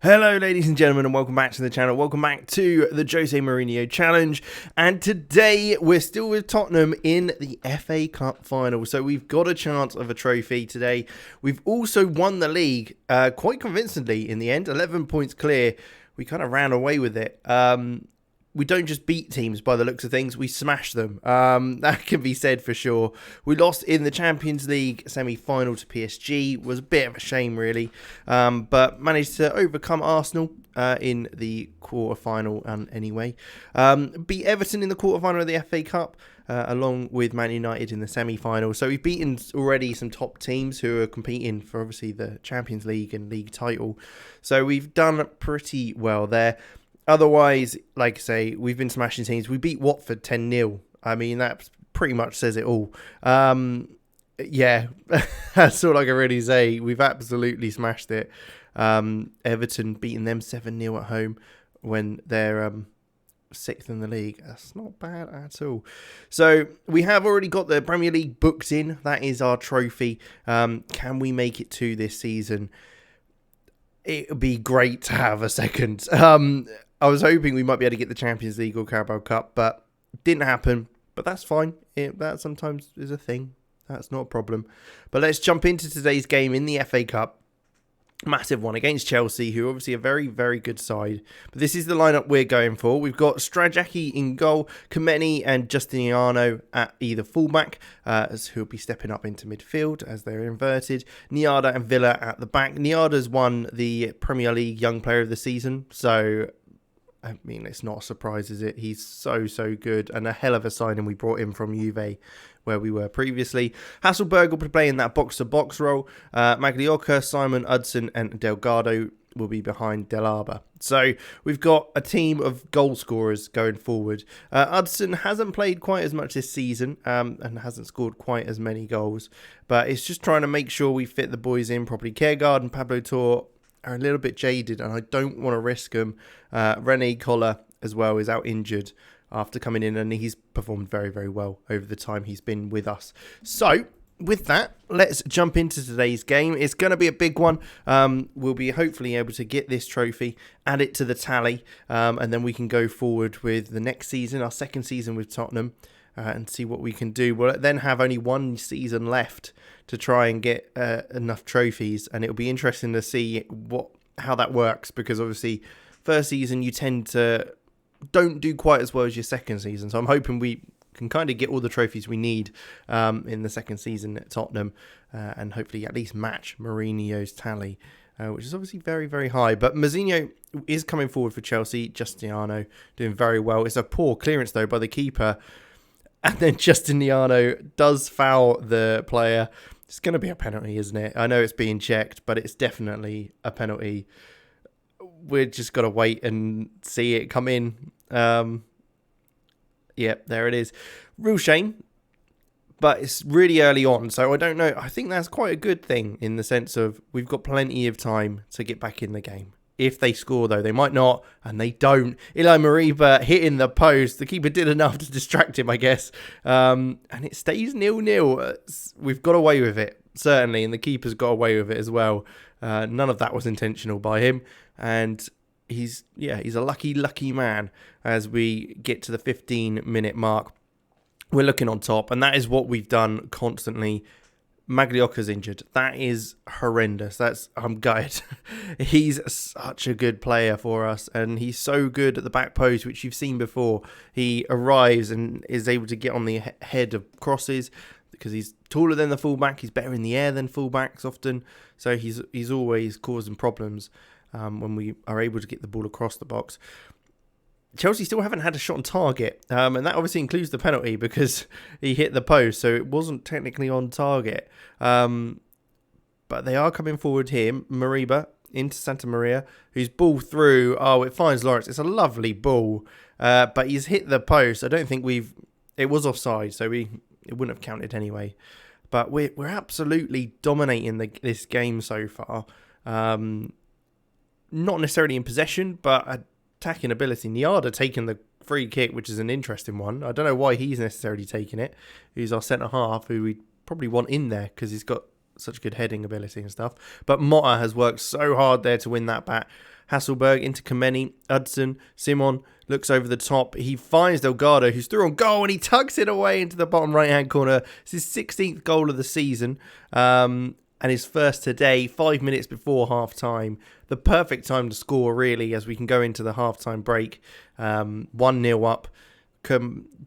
Hello ladies and gentlemen, and welcome back to the channel. Welcome back to the Jose Mourinho challenge, and today we're still with Tottenham in the FA Cup final, so we've got a chance of a trophy today. We've also won the league quite convincingly in the end, 11 points clear. We kind of ran away with it. We don't just beat teams by the looks of things, we smash them. That can be said for sure. We lost in the Champions League semi-final to PSG. Was a bit of a shame, really. But managed to overcome Arsenal in the quarter-final anyway. Beat Everton in the quarter-final of the FA Cup, along with Man United in the semi-final. So we've beaten already some top teams who are competing for, obviously, the Champions League and league title. So we've done pretty well there. Otherwise, like I say, we've been smashing teams. We beat Watford 10-0. I mean, that pretty much says it all. Yeah, that's all I can really say. We've absolutely smashed it. Everton beating them 7-0 at home when they're 6th in the league. That's not bad at all. So we have already got the Premier League booked in. That is our trophy. Can we make it to this season? It would be great to have a second. I was hoping we might be able to get the Champions League or Carabao Cup, but didn't happen. But that's fine. That sometimes is a thing. That's not a problem. But let's jump into today's game in the FA Cup. Massive one against Chelsea, who are obviously a very, very good side. But this is the lineup we're going for. We've got Strajacki in goal, Kameni and Justiniano at either fullback, who will be stepping up into midfield as they're inverted. Niada and Villa at the back. Niada's won the Premier League Young Player of the Season, so I mean, it's not a surprise, is it? He's so good, and a hell of a signing we brought in from Juve, where we were previously. Hasselberg will be playing that box-to-box role. Maglioka, Simon, Hudson, and Delgado will be behind Delaba. So we've got a team of goal scorers going forward. Hudson hasn't played quite as much this season and hasn't scored quite as many goals, but it's just trying to make sure we fit the boys in properly. Kjærgaard and Pablo Torre are a little bit jaded, and I don't want to risk them. Rene Collar as well is out injured after coming in, and he's performed very, very well over the time he's been with us. So with that, let's jump into today's game. It's going to be a big one. We'll be hopefully able to get this trophy, add it to the tally, and then we can go forward with the next season, our second season with Tottenham, and see what we can do. We'll then have only one season left to try and get enough trophies, and it'll be interesting to see how that works, because obviously first season you tend to don't do quite as well as your second season. So I'm hoping we can kind of get all the trophies we need in the second season at Tottenham, and hopefully at least match Mourinho's tally, which is obviously very, very high. But Mourinho is coming forward for Chelsea. Justiniano doing very well. It's a poor clearance though by the keeper, and then Justiniano does foul the player. It's going to be a penalty, isn't it? I know it's being checked, but it's definitely a penalty. We're just got to wait and see it come in. Yeah, there it is. Real shame, but it's really early on, so I don't know. I think that's quite a good thing in the sense of we've got plenty of time to get back in the game. If they score, though, they might not, and they don't. Eli Mariba hitting the post. The keeper did enough to distract him, I guess. And it stays 0-0. We've got away with it, certainly, and the keeper's got away with it as well. None of that was intentional by him. And he's a lucky man as we get to the 15-minute mark. We're looking on top, and that is what we've done constantly. Maglioka's injured. That is horrendous. I'm gutted. He's such a good player for us, and he's so good at the back post, which you've seen before. He arrives and is able to get on the head of crosses because he's taller than the fullback. He's better in the air than fullbacks often, so he's always causing problems when we are able to get the ball across the box. Chelsea still haven't had a shot on target, and that obviously includes the penalty because he hit the post, so it wasn't technically on target. But they are coming forward here. Mariba into Santa Maria, who's ball through. Oh, it finds Lawrence. It's a lovely ball, but he's hit the post. I don't think it was offside, so it wouldn't have counted anyway. But we're absolutely dominating this game so far. Not necessarily in possession, but attacking ability. Niada taking the free kick, which is an interesting one. I don't know why he's necessarily taking it. He's our centre half, who we probably want in there because he's got such good heading ability and stuff. But Motta has worked so hard there to win that bat. Hasselberg into Kameni, Hudson, Simon looks over the top. He finds Delgado, who's through on goal, and he tucks it away into the bottom right-hand corner. It's his 16th goal of the season, and his first today, 5 minutes before half-time. The perfect time to score, really, as we can go into the half-time break. 1-0 up.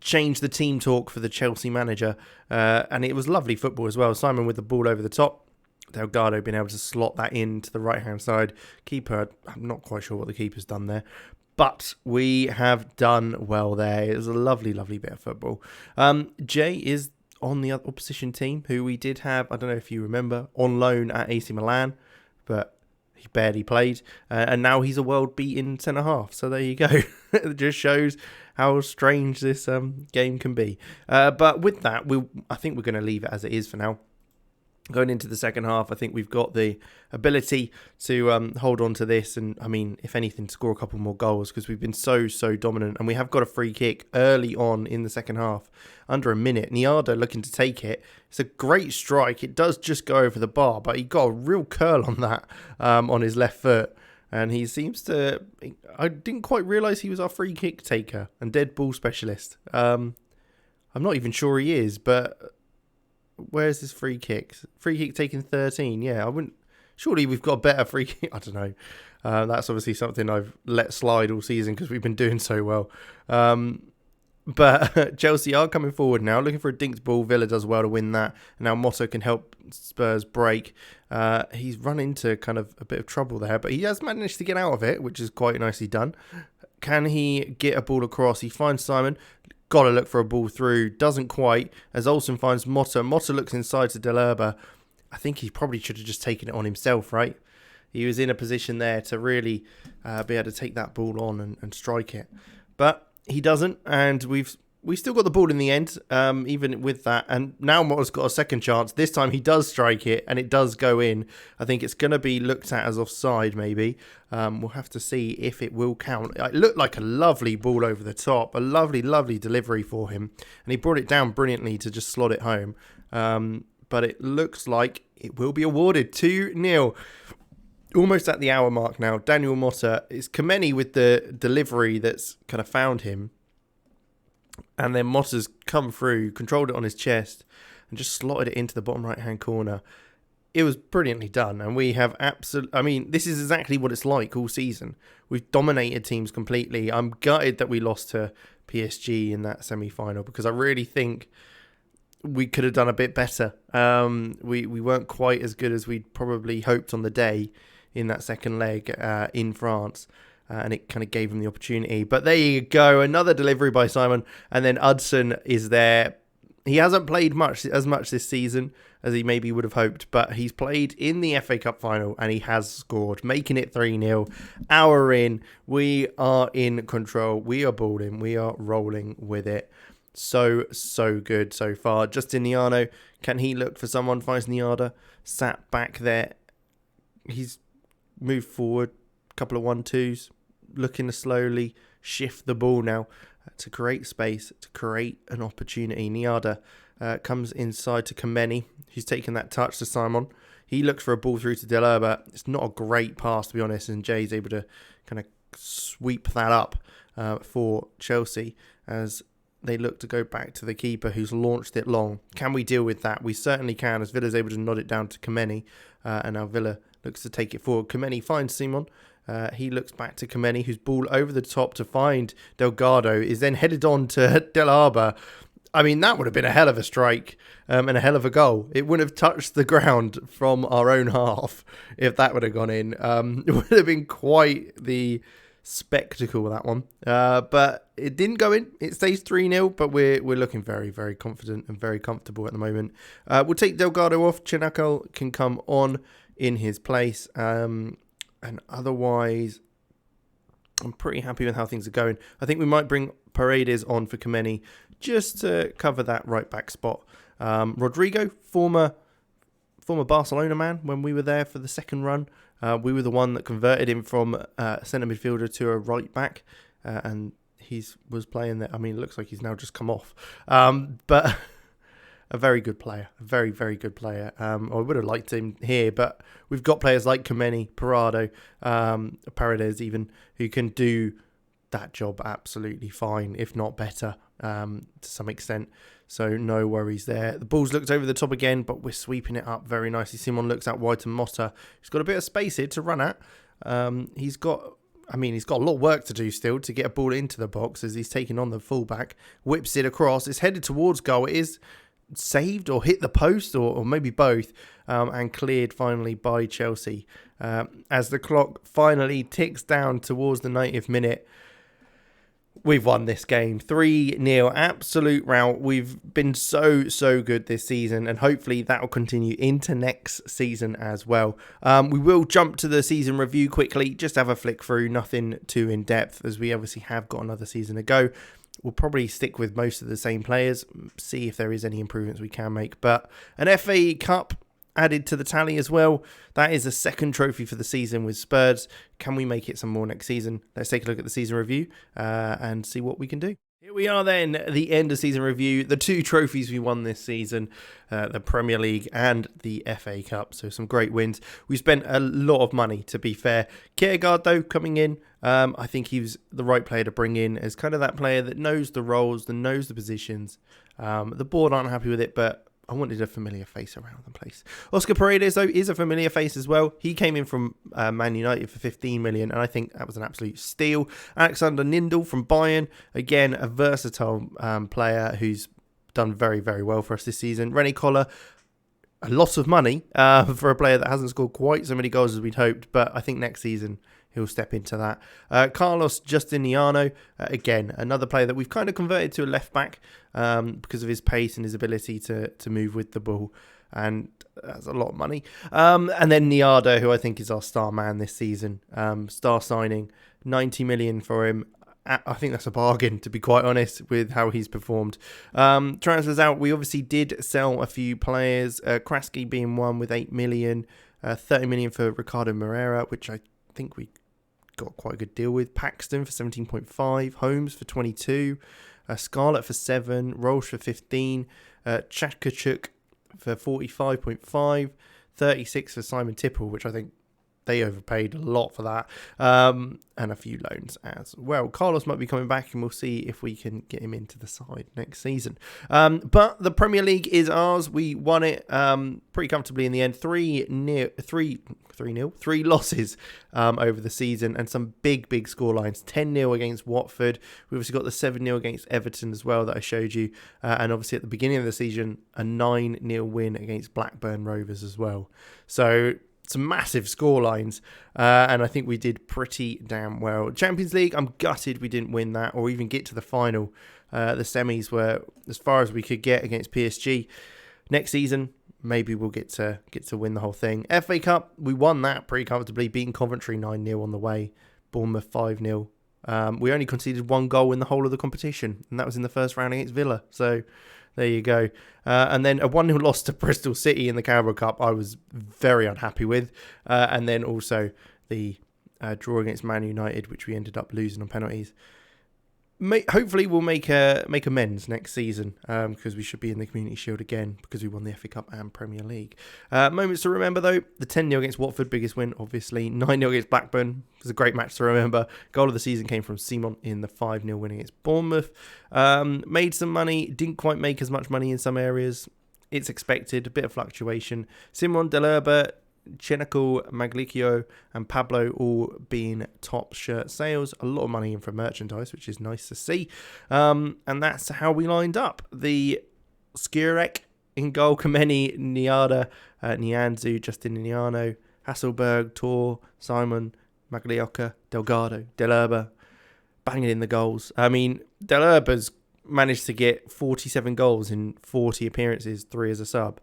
Change the team talk for the Chelsea manager, and it was lovely football as well. Simon with the ball over the top. Delgado being able to slot that in to the right-hand side. Keeper, I'm not quite sure what the keeper's done there. But we have done well there. It was a lovely, lovely bit of football. Jay is on the opposition team, who we did have, I don't know if you remember, on loan at AC Milan. But he barely played. And now he's a world-beaten centre-half. So there you go. It just shows how strange this game can be. But with that, I think we're going to leave it as it is for now. Going into the second half, I think we've got the ability to hold on to this and, I mean, if anything, score a couple more goals because we've been so dominant. And we have got a free kick early on in the second half, under a minute. Niada looking to take it. It's a great strike. It does just go over the bar, but he got a real curl on that on his left foot. And he seems to... I didn't quite realise he was our free kick taker and dead ball specialist. I'm not even sure he is, but... Where's his free kicks? Free kick taking 13. Yeah, I wouldn't. Surely we've got a better free kick. I don't know. That's obviously something I've let slide all season because we've been doing so well. But Chelsea are coming forward now, looking for a dinked ball. Villa does well to win that. And now Motto can help Spurs break. He's run into kind of a bit of trouble there, but he has managed to get out of it, which is quite nicely done. Can he get a ball across? He finds Simon. Got to look for a ball through. Doesn't quite. As Olsen finds Motta. Motta looks inside to Delurba. I think he probably should have just taken it on himself, right? He was in a position there to really be able to take that ball on and strike it. But he doesn't. And we've still got the ball in the end, even with that. And now Motta's got a second chance. This time he does strike it and it does go in. I think it's going to be looked at as offside, maybe. We'll have to see if it will count. It looked like a lovely ball over the top. A lovely, lovely delivery for him. And he brought it down brilliantly to just slot it home. But it looks like it will be awarded 2-0. Almost at the hour mark now. Daniel Motta. It's Kameni with the delivery that's kind of found him. And then Motta's come through, controlled it on his chest, and just slotted it into the bottom right-hand corner. It was brilliantly done, and we have I mean, this is exactly what it's like all season. We've dominated teams completely. I'm gutted that we lost to PSG in that semi-final because I really think we could have done a bit better. We weren't quite as good as we'd probably hoped on the day in that second leg in France. And it kind of gave him the opportunity. But there you go. Another delivery by Simon. And then Hudson is there. He hasn't played as much this season as he maybe would have hoped. But he's played in the FA Cup final. And he has scored. Making it 3-0. Hour in. We are in control. We are balling. We are rolling with it. So good so far. Justiniano. Can he look for someone? Finds Niada. Sat back there. He's moved forward. Couple of 1-2s. Looking to slowly shift the ball now to create space, to create an opportunity. Niada comes inside to Kameni, who's taking that touch to Simon. He looks for a ball through to Delurba. It's not a great pass, to be honest, and Jay's able to kind of sweep that up for Chelsea as they look to go back to the keeper who's launched it long. Can we deal with that? We certainly can, as Villa's able to nod it down to Kameni, and now Villa looks to take it forward. Kameni finds Simon. He looks back to Kameni, whose ball over the top to find Delgado is then headed on to Del Arba. I mean, that would have been a hell of a strike and a hell of a goal. It wouldn't have touched the ground from our own half if that would have gone in. It would have been quite the spectacle, that one. But it didn't go in. It stays 3-0, but we're looking very, very confident and very comfortable at the moment. We'll take Delgado off. Chinako can come on in his place. And otherwise, I'm pretty happy with how things are going. I think we might bring Paredes on for Kameni just to cover that right back spot. Rodrigo, former Barcelona man, when we were there for the second run, we were the one that converted him from centre midfielder to a right back, and he was playing there. I mean, it looks like he's now just come off. But a very good player, a very, very good player. I would have liked him here, but we've got players like Kameni, Parado, Paredes even, who can do that job absolutely fine, if not better, to some extent. So no worries there. The ball's looked over the top again, but we're sweeping it up very nicely. Simon looks out wide to Motta. He's got a bit of space here to run at. He's got a lot of work to do still to get a ball into the box as he's taking on the fullback. Whips it across. It's headed towards goal. It is saved or hit the post or maybe both, and cleared finally by Chelsea. As the clock finally ticks down towards the 90th minute, we've won this game 3-0, absolute rout. We've been so good this season, and hopefully that will continue into next season as well. We will jump to the season review quickly, just have a flick through, nothing too in depth, as we obviously have got another season to go. We'll probably stick with most of the same players, see if there is any improvements we can make. But an FA Cup added to the tally as well. That is a second trophy for the season with Spurs. Can we make it some more next season? Let's take a look at the season review and see what we can do. Here we are then, the end of season review. The two trophies we won this season, the Premier League and the FA Cup. So some great wins. We spent a lot of money, to be fair. Kjærgaard, though, coming in, I think he was the right player to bring in as kind of that player that knows the roles, that knows the positions. The board aren't happy with it, but I wanted a familiar face around the place. Oscar Paredes, though, is a familiar face as well. He came in from Man United for 15 million, and I think that was an absolute steal. Alexander Nindl from Bayern, again, a versatile player who's done very, very well for us this season. René Collar, a lot of money for a player that hasn't scored quite so many goals as we'd hoped, but I think next season he'll step into that. Carlos Justiniano, again, another player that we've kind of converted to a left back because of his pace and his ability to move with the ball. And that's a lot of money. And then Niada, who I think is our star man this season. Star signing, 90 million for him. I think that's a bargain, to be quite honest, with how he's performed. Transfers out, we obviously did sell a few players. Kraski being one with 8 million. 30 million for Ricardo Moreira, which I think we got quite a good deal with. Paxton for 17.5, Holmes for 22, Scarlett for 7, Rolsh for 15, Chakachuk for 45.5, 36 for Simon Tipple, which I think they overpaid a lot for that, and a few loans as well. Carlos might be coming back, and we'll see if we can get him into the side next season. But the Premier League is ours. We won it pretty comfortably in the end. 3 losses over the season, and some big score lines. 10-0 against Watford. We obviously got the 7-0 against Everton as well that I showed you, and obviously at the beginning of the season, a 9-0 win against Blackburn Rovers as well. So some massive score lines, and I think we did pretty damn well. Champions League, I'm gutted we didn't win that or even get to the final. The semis were as far as we could get against PSG. Next season, maybe we'll get to win the whole thing. FA Cup, we won that pretty comfortably, beating Coventry 9-0 on the way. Bournemouth 5-0. We only conceded 1 goal in the whole of the competition, and that was in the first round against Villa. So there you go. And then a 1-0 loss to Bristol City in the Carabao Cup, I was very unhappy with. And then also the draw against Man United, which we ended up losing on penalties. Hopefully we'll make amends next season, because we should be in the Community Shield again because we won the FA Cup and Premier League. Moments to remember though, the 10-0 against Watford, biggest win obviously. 9-0 against Blackburn was a great match to remember. Goal of the season came from Simon in the 5-0 win against Bournemouth. Made some money, didn't quite make as much money in some areas. It's expected, a bit of fluctuation. Simon Delurba, Chenako, Maglicchio and Pablo all being top shirt sales. A lot of money in for merchandise, which is nice to see. And that's how we lined up. The Skirek in goal, Kameni, Niada, Nianzu, Justin Niano, Hasselberg, Tor, Simon, Maglioka, Delgado, Delurba, banging in the goals. I mean, Delurba's managed to get 47 goals in 40 appearances, 3 as a sub.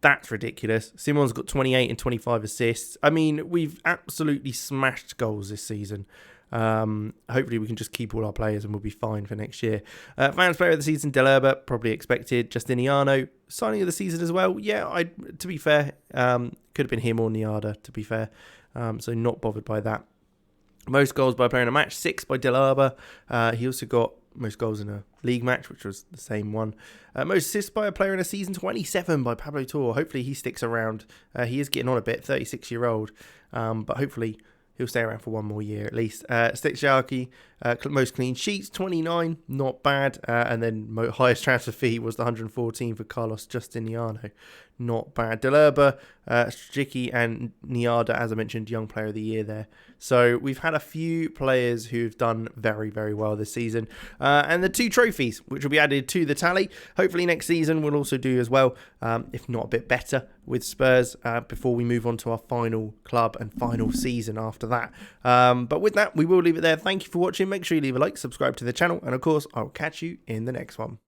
That's ridiculous. Simon's got 28 and 25 assists. I mean, we've absolutely smashed goals this season. Hopefully we can just keep all our players and we'll be fine for next year. Fans player of the season, Delurba, probably expected. Justiniano, signing of the season as well. Yeah, to be fair, could have been him or Niada, to be fair. So not bothered by that. Most goals by a player in a match, 6 by Delurba. He also got most goals in a league match, which was the same one. Most assists by a player in a season, 27 by Pablo Torre. Hopefully he sticks around. He is getting on a bit, 36-year-old, but hopefully he'll stay around for one more year at least. Stick most clean sheets, 29, not bad. And then highest transfer fee was the 114 for Carlos Justiniano, not bad. Delurba, Strzycki and Niada, as I mentioned, young player of the year there. So we've had a few players who've done very, very well this season. And the 2 trophies, which will be added to the tally. Hopefully next season we'll also do as well, if not a bit better with Spurs, before we move on to our final club and final season after that. But with that, we will leave it there. Thank you for watching. Make sure you leave a like, subscribe to the channel, and of course, I'll catch you in the next one.